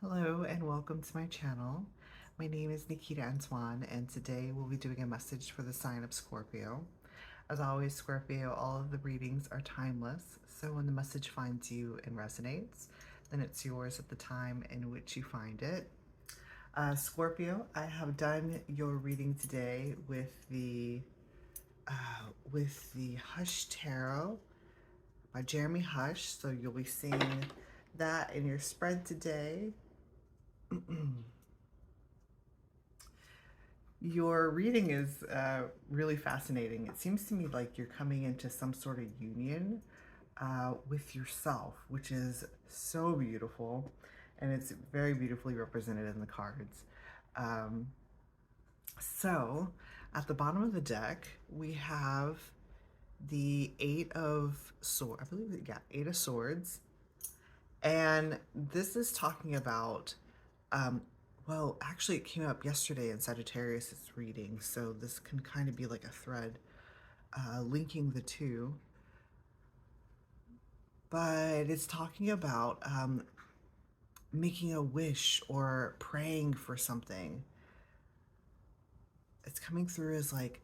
Hello and welcome to my channel. My name is Nikita Antoine and today we'll be doing a message for the sign of Scorpio. As always, Scorpio, all of the readings are timeless, so when the message finds you and resonates, then it's yours at the time in which you find it. Scorpio, I have done your reading today with the Hush Tarot by Jeremy Hush, so you'll be seeing that in your spread today. Your reading is really fascinating. It seems to me like you're coming into some sort of union with yourself, which is so beautiful, and it's very beautifully represented in the cards. Um, so, at the bottom of the deck, we have the Eight of Swords. I believe, yeah, Eight of Swords. And this is talking about, well, actually, it came up yesterday in Sagittarius's reading, so this can kind of be like a thread linking the two. But it's talking about making a wish or praying for something. It's coming through as like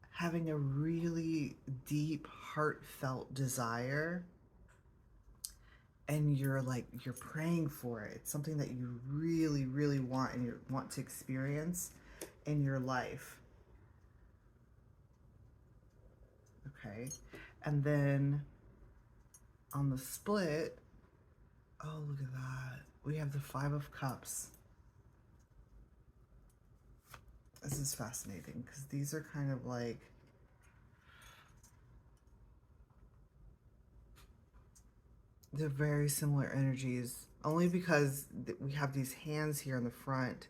having a really deep, heartfelt desire, and you're praying for it. It's something that you really, really want and you want to experience in your life. Okay. And then on the split, oh, look at that. We have the Five of Cups. This is fascinating because these are kind of like, they're very similar energies, only because we have these hands here in the front,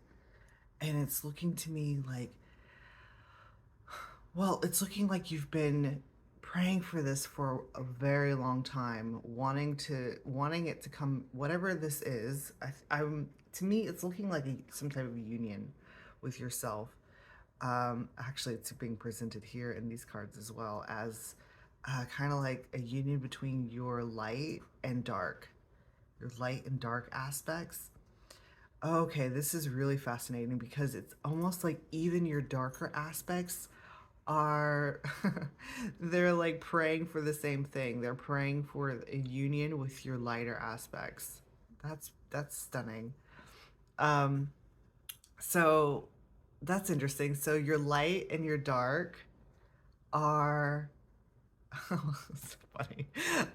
and it's looking to me like, well, it's looking like you've been praying for this for a very long time, wanting it to come, whatever this is. I'm to me, it's looking like some type of union with yourself. Actually, it's being presented here in these cards as well as kind of like a union between your light and dark aspects. Okay, this is really fascinating because it's almost like even your darker aspects are they're like praying for the same thing. They're praying for a union with your lighter aspects. That's stunning. Um so that's interesting. So your light and your dark are it's funny.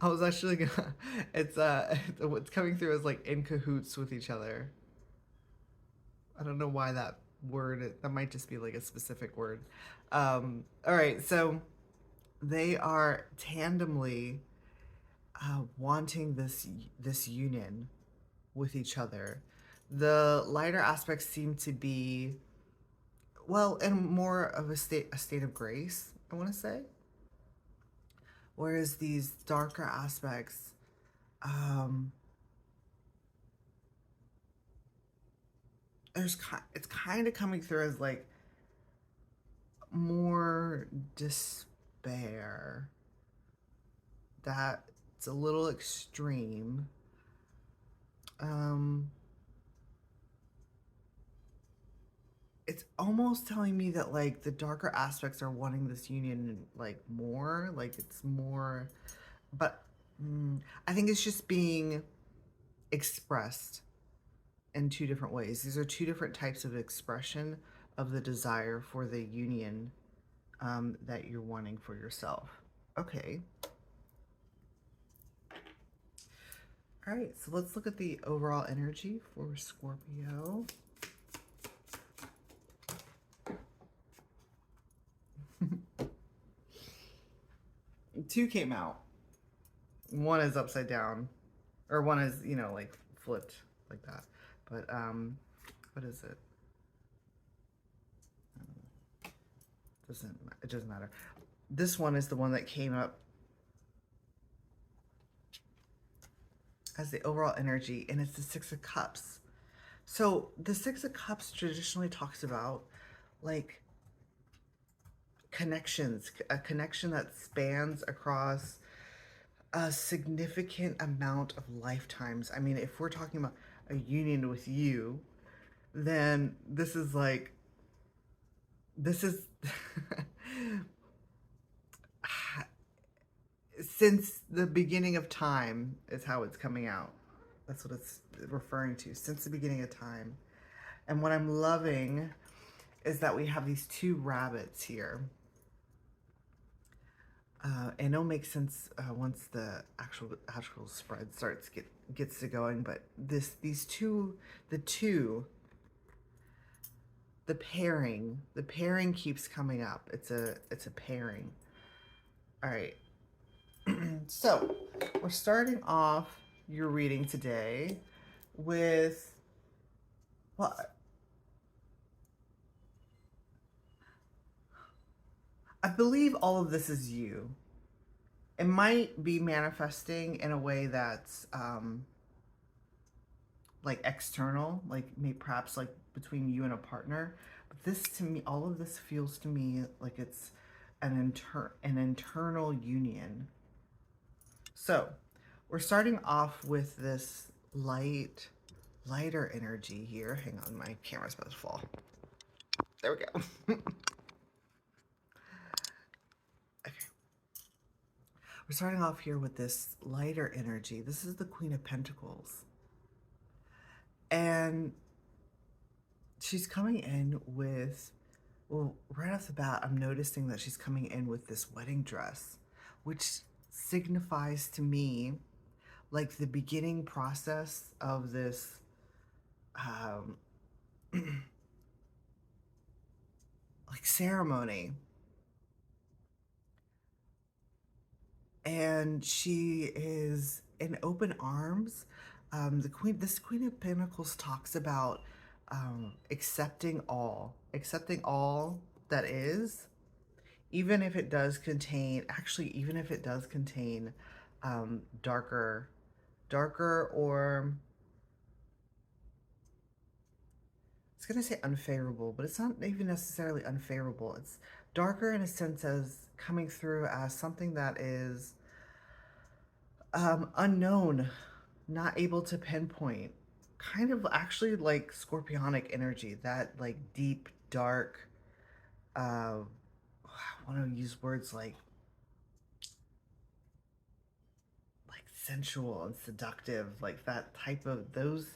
I was actually gonna what's coming through is like in cahoots with each other. I don't know why that word, that might just be like a specific word. All right, so they are tandemly wanting this union with each other. The lighter aspects seem to be, well, in more of a state of grace, I want to say, whereas these darker aspects, um, it's kind of coming through as like more despair. That's a little extreme. Um, it's almost telling me that like the darker aspects are wanting this union like more, like it's more, but I think it's just being expressed in two different ways. These are two different types of expression of the desire for the union that you're wanting for yourself. Okay. All right, so let's look at the overall energy for Scorpio. Two came out. One is upside down, or one is, like flipped like that. But what is it? It doesn't matter. This one is the one that came up as the overall energy, and it's the Six of Cups. So the Six of Cups traditionally talks about like connections, a connection that spans across a significant amount of lifetimes. I mean, if we're talking about a union with you, then this is like, this is since the beginning of time is how it's coming out. That's what it's referring to, since the beginning of time. And what I'm loving is that we have these two rabbits here. And it'll make sense once the actual spread gets to going. But these two, the two, the pairing keeps coming up. It's a pairing. All right. So we're starting off your reading today with, well, I believe all of this is you. It might be manifesting in a way that's like external, like maybe perhaps like between you and a partner. But this, to me, all of this feels to me like it's an internal union. So we're starting off with this lighter energy here. Hang on, my camera's about to fall. There we go. Okay. We're starting off here with this lighter energy. This is the Queen of Pentacles. And she's coming in with, well, right off the bat, I'm noticing that she's coming in with this wedding dress, which signifies to me like the beginning process of this like ceremony. And she is in open arms. This Queen of Pentacles talks about accepting all that is, even if it does contain, even if it does contain darker, or it's going to say unfavorable, but it's not even necessarily unfavorable. It's darker in a sense as coming through as something that is unknown, not able to pinpoint, kind of actually like scorpionic energy, that like deep, dark, I want to use words like sensual and seductive, like that type of those.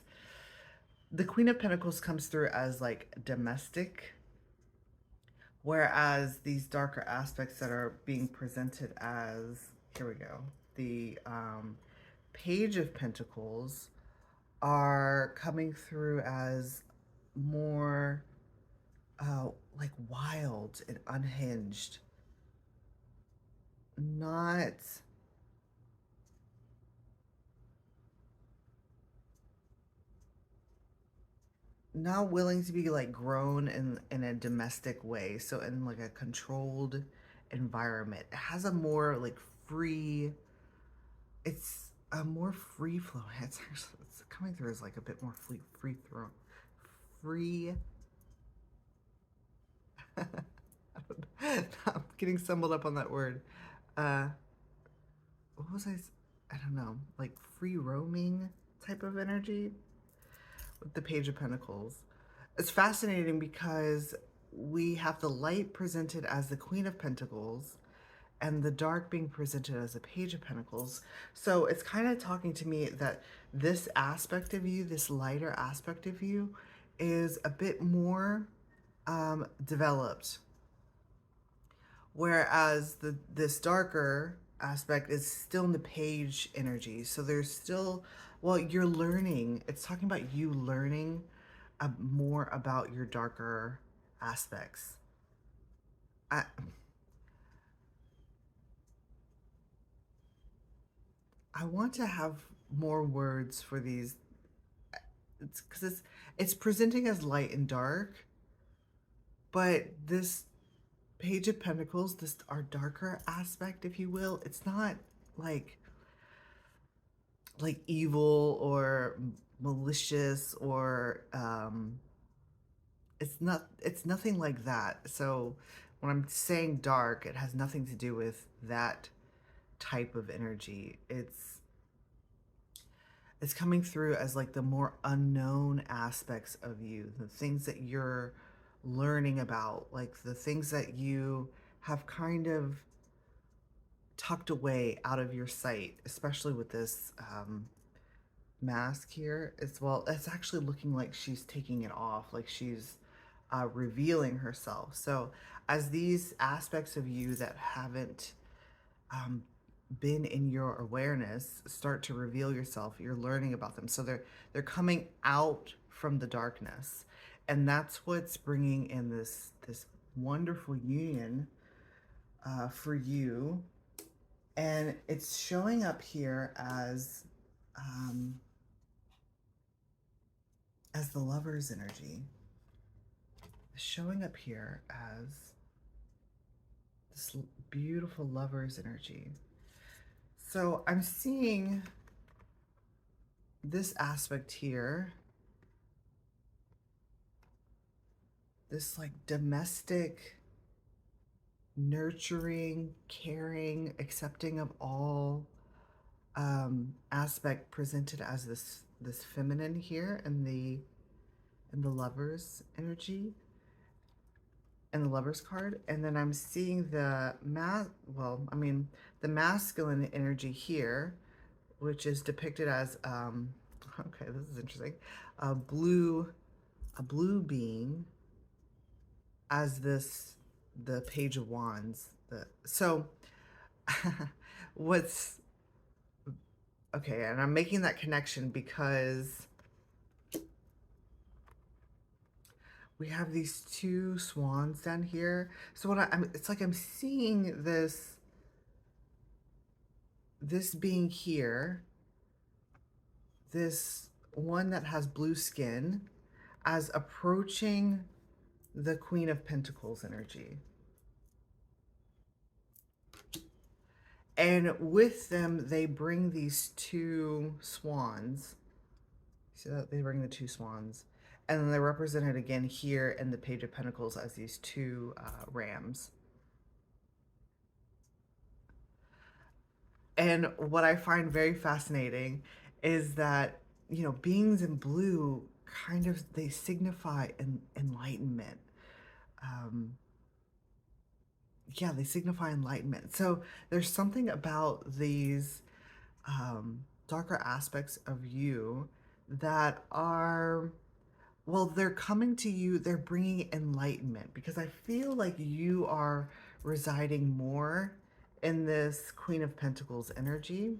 The Queen of Pentacles comes through as like domestic, whereas these darker aspects that are being presented as, here we go, the Page of Pentacles are coming through as more like wild and unhinged, not willing to be like grown in a domestic way, so in like a controlled environment. It has a more like free, it's a more free flow. It's coming through as like a bit more free. I'm getting stumbled up on that word. Uh, what was I don't know, like free roaming type of energy with the Page of Pentacles. It's fascinating because we have the light presented as the Queen of Pentacles and the dark being presented as the Page of Pentacles. So it's kind of talking to me that this aspect of you, this lighter aspect of you, is a bit more developed, whereas this darker aspect is still in the Page energy. So there's still, well, you're learning. It's talking about you learning more about your darker aspects. I I want to have more words for these. It's because it's presenting as light and dark, but this Page of Pentacles, this our darker aspect, if you will, it's not like evil or malicious or it's nothing like that. So when I'm saying dark, it has nothing to do with that type of energy. It's coming through as like the more unknown aspects of you, the things that you're learning about, like the things that you have kind of tucked away out of your sight, especially with this mask here as well. It's actually looking like she's taking it off, like she's revealing herself. So as these aspects of you that haven't um, been in your awareness start to reveal yourself, you're learning about them. So they're coming out from the darkness, and that's what's bringing in this wonderful union for you. And it's showing up here as the lover's energy. It's showing up here as this beautiful lover's energy. So I'm seeing this aspect here, this like domestic, nurturing, caring, accepting of all aspect presented as this feminine here in the lover's energy and the lover's card. And then I'm seeing the the masculine energy here, which is depicted as okay, this is interesting, a blue being as the Page of Wands. So what's okay, and I'm making that connection because we have these two swans down here. So it's like I'm seeing this being here, this one that has blue skin, as approaching the Queen of Pentacles energy. And with them, they bring these two swans. See that? They bring the two swans. And then they're represented again here in the Page of Pentacles as these two rams. And what I find very fascinating is that, you know, beings in blue kind of, they signify enlightenment. Yeah, they signify enlightenment. So there's something about these darker aspects of you that are, well, they're coming to you, they're bringing enlightenment, because I feel like you are residing more in this Queen of Pentacles energy,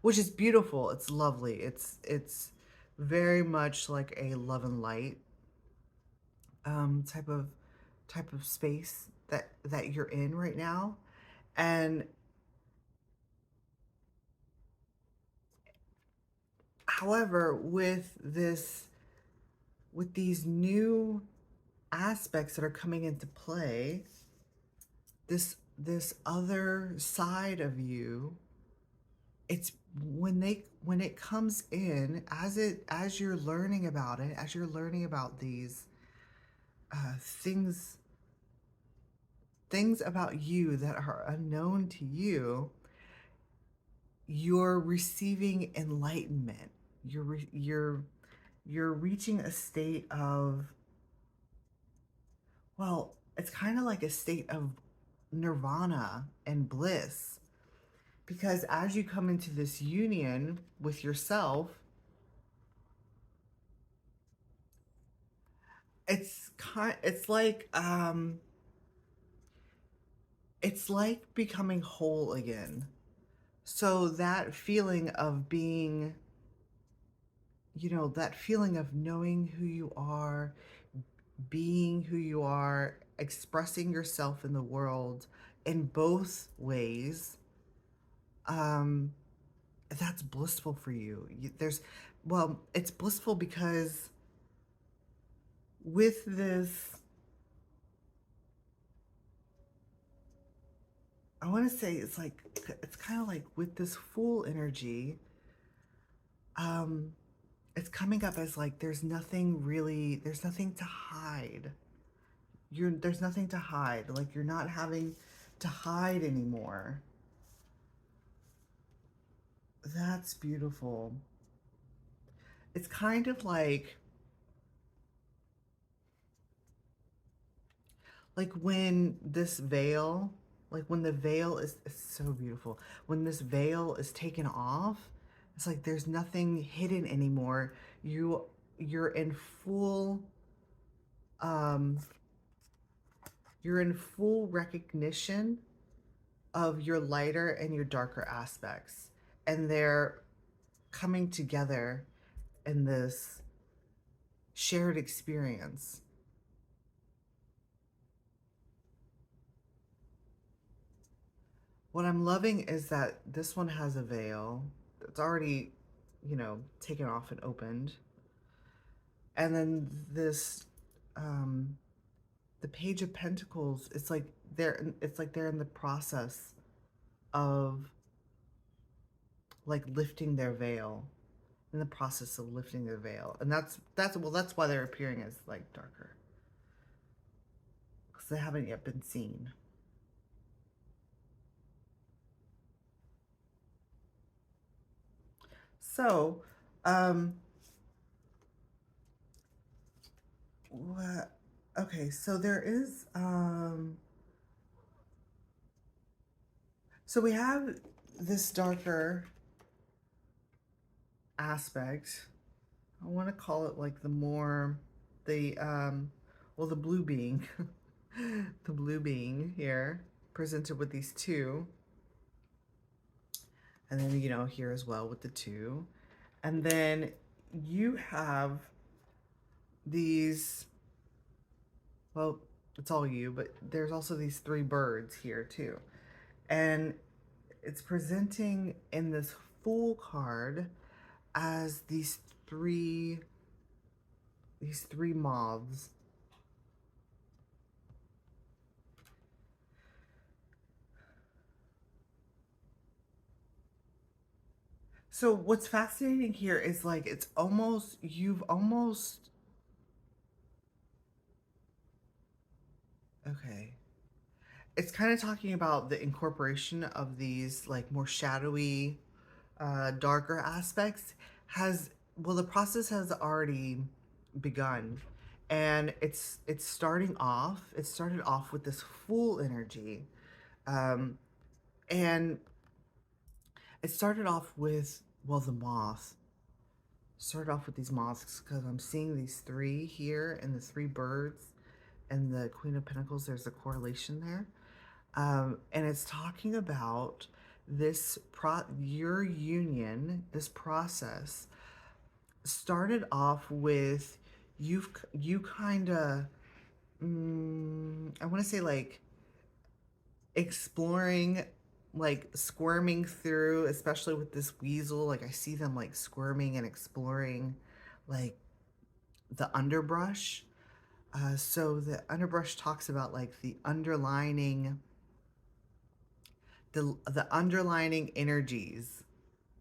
which is beautiful. It's lovely. It's very much like a love and light type of space that you're in right now. And however, with these new aspects that are coming into play, this other side of you, it's when it comes in, as you're learning about it, as you're learning about these things about you that are unknown to you, you're receiving enlightenment. You're reaching a state of, well, it's kind of like a state of nirvana and bliss, because as you come into this union with yourself, it's like becoming whole again. So that feeling of being, you know, that feeling of knowing who you are, being who you are, expressing yourself in the world in both ways, that's blissful for you. It's blissful because with this, I want to say it's kind of like with this Fool energy, it's coming up as like there's nothing to hide. There's nothing to hide. Like you're not having to hide anymore. That's beautiful. It's kind of like when this veil, like when the veil is, it's so beautiful. When this veil is taken off, it's like there's nothing hidden anymore. You're in full um you're in full recognition of your lighter and your darker aspects. And they're coming together in this shared experience. What I'm loving is that this one has a veil that's already, taken off and opened. And then this, um, the Page of Pentacles, it's like they're in the process of like lifting their veil, in the process of lifting their veil. And that's why they're appearing as like darker, because they haven't yet been seen. So, um, what? Okay, so there is, so we have this darker aspect. I want to call it like the blue being, the blue being here presented with these two, and then here as well with the two, and then you have these. Well, it's all you, but there's also these three birds here too, and it's presenting in this Fool card as these three moths. So what's fascinating here is like you've almost okay. It's kind of talking about the incorporation of these like more shadowy, darker aspects has well the process has already begun, and it's starting off. It started off with this Fool energy, um, and it started off with the moth. Started off with these moths because I'm seeing these three here and the three birds and the Queen of Pentacles. There's a correlation there, and it's talking about your union. This process started off with you kind of I want to say like exploring, like squirming through, especially with this weasel. Like I see them like squirming and exploring like the underbrush. So the underbrush talks about like the underlining energies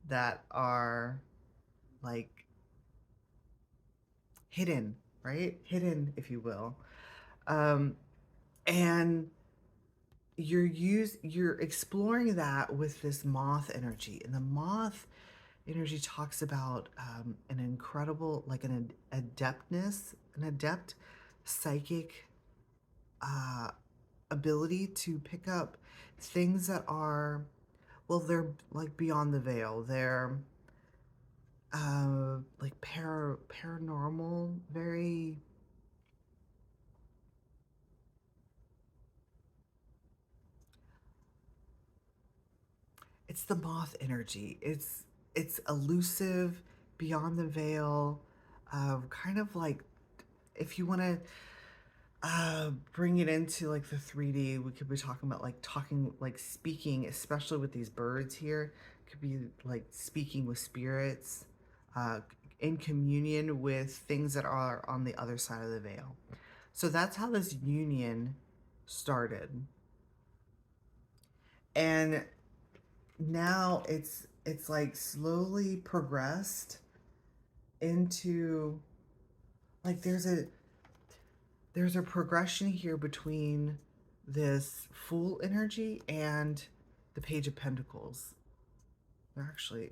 that are like hidden, right? Hidden, if you will. Um, and you're exploring that with this moth energy, and the moth energy talks about an incredible, like an adept psychic uh, ability to pick up things that are, well, they're like beyond the veil. They're like paranormal, very. It's the moth energy. It's elusive, beyond the veil, kind of like, if you want to bring it into like the 3D, we could be talking like speaking, especially with these birds here. Could be like speaking with spirits, uh, in communion with things that are on the other side of the veil. So that's how this union started, and now it's like slowly progressed into like there's a progression here between this Fool energy and the Page of Pentacles. They're actually,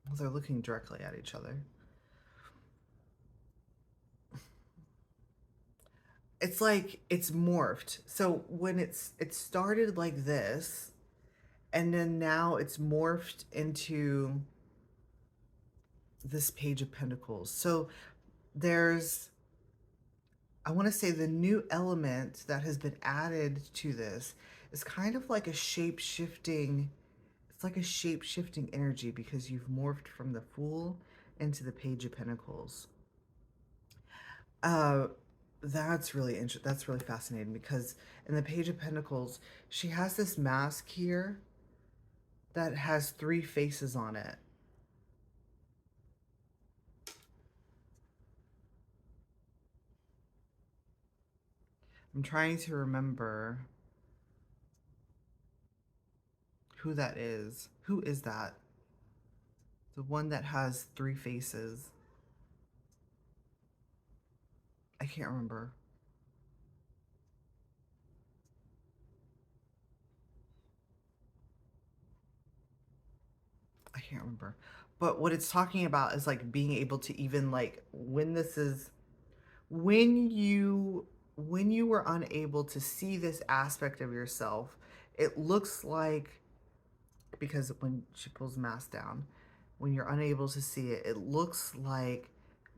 well, they're looking directly at each other. It's like it's morphed. So when it started like this, and then now it's morphed into this Page of Pentacles. So there's, I want to say, the new element that has been added to this is kind of like a shape shifting. It's like a shape shifting energy because you've morphed from the Fool into the Page of Pentacles. Uh, that's really interesting. That's really fascinating because in the Page of Pentacles, she has this mask here that has three faces on it. I'm trying to remember who that is. Who is that? The one that has three faces. I can't remember. I can't remember. But what it's talking about is like being able to even like when this is when you were unable to see this aspect of yourself, it looks like, because when she pulls the mask down, when you're unable to see it, it looks like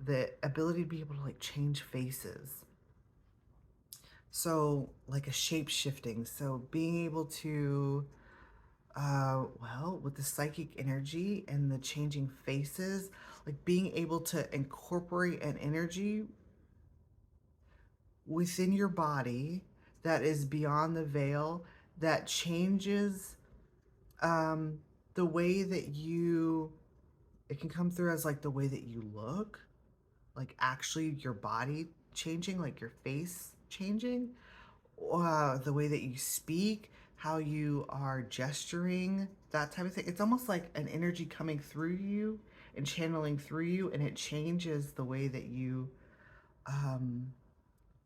the ability to be able to like change faces. So like a shape shifting. So being able to well, with the psychic energy and the changing faces, like being able to incorporate an energy within your body that is beyond the veil, that changes um, the way that you, it can come through as like the way that you look, like actually your body changing, like your face changing, the way that you speak, how you are gesturing, that type of thing. It's almost like an energy coming through you and channeling through you, and it changes the way that you um,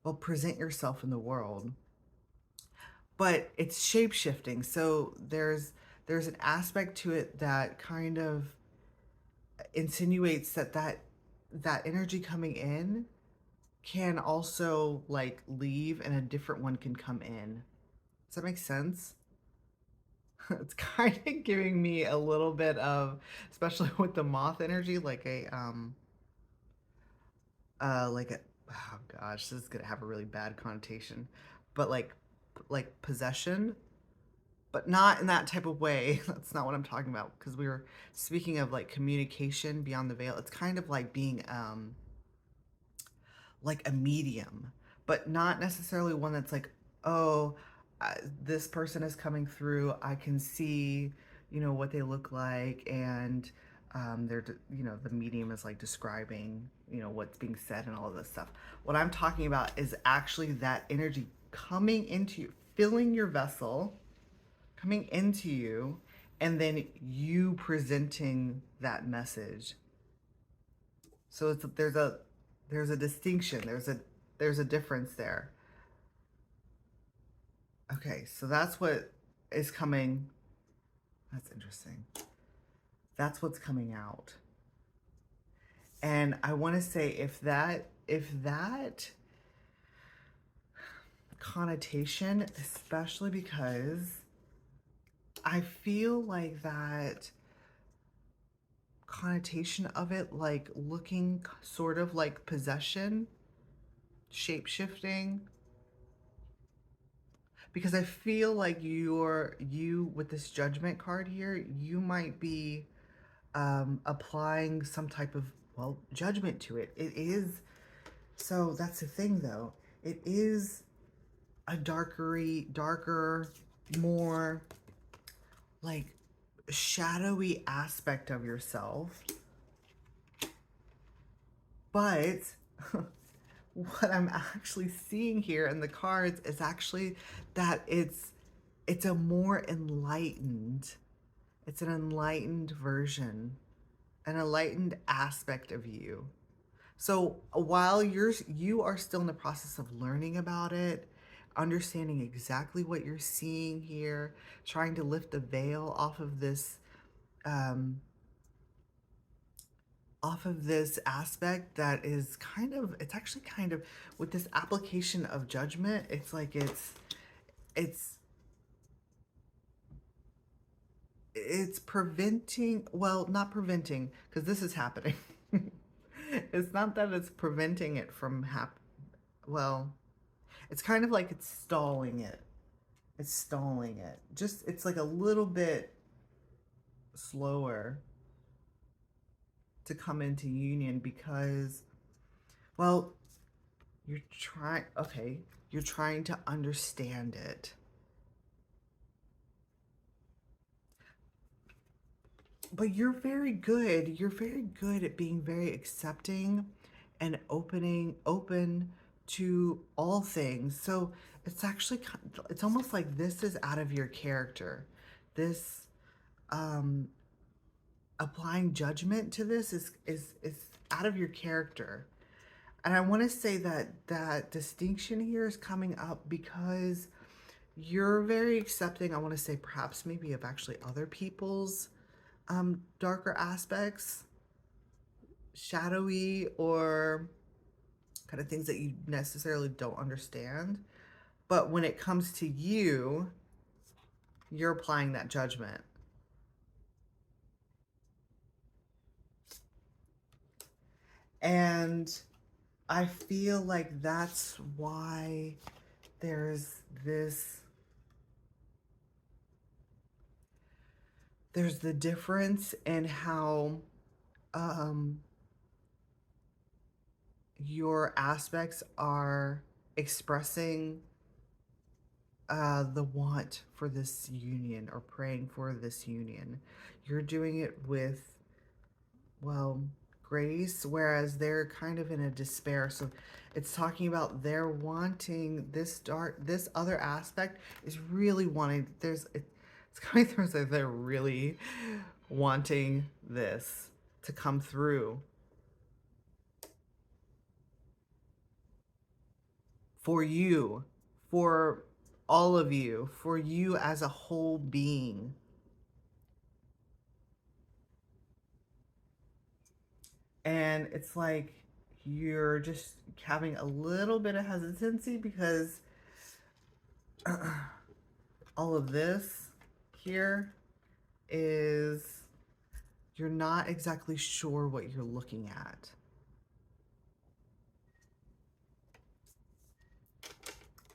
will present yourself in the world. But it's shape shifting, so there's an aspect to it that kind of insinuates that that energy coming in can also like leave and a different one can come in. Does that make sense? It's kind of giving me a little bit of, especially with the moth energy, like a, oh gosh, this is gonna have a really bad connotation, but like possession, but not in that type of way. That's not what I'm talking about because we were speaking of like communication beyond the veil. It's kind of like being like a medium, but not necessarily one that's like, oh, this person is coming through. I can see, what they look like, and they're, the medium is like describing, what's being said and all of this stuff. What I'm talking about is actually that energy coming into you, filling your vessel, coming into you, and then you presenting that message. So there's a distinction. There's a difference there. Okay, so that's what is coming. That's interesting. That's what's coming out. And I want to say if that connotation, especially because I feel like that connotation of it, like looking sort of like possession, shape shifting, because I feel like you with this judgment card here, you might be applying some type of, well, judgment to it. It is, so that's the thing though. It is a darker, more like shadowy aspect of yourself. But what I'm actually seeing here in the cards is actually that it's a more enlightened, it's an enlightened version, an enlightened aspect of you. So while you are still in the process of learning about it understanding exactly what you're seeing here, trying to lift the veil um, off of this aspect that is kind of, it's actually kind of, with this application of judgment, it's like it's it's preventing, well, not preventing, because this is happening. It's not that it's preventing it from well, it's kind of like it's stalling it. It's stalling it. Just, it's like a little bit slower to come into union because, well, you're trying to understand it. But you're very good. You're very good at being very accepting and open to all things. So it's actually, it's almost like this is out of your character. This, um, applying judgment to this is out of your character. And I want to say that that distinction here is coming up because you're very accepting, I want to say perhaps maybe of actually other people's darker aspects, shadowy or kind of things that you necessarily don't understand. But when it comes to you, you're applying that judgment. And I feel like that's why there's this, there's the difference in how um, your aspects are expressing the want for this union or praying for this union. You're doing it with, well, grace, whereas they're kind of in a despair. So it's talking about they're wanting this other aspect is really wanting, it's coming through as if they're really wanting this to come through for you, for all of you, for you as a whole being. And it's like you're just having a little bit of hesitancy because all of this here is, you're not exactly sure what you're looking at.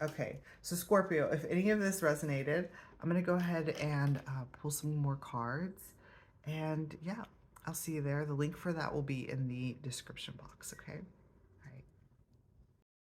Okay, so Scorpio, if any of this resonated, I'm going to go ahead and pull some more cards. And yeah, I'll see you there. The link for that will be in the description box, okay?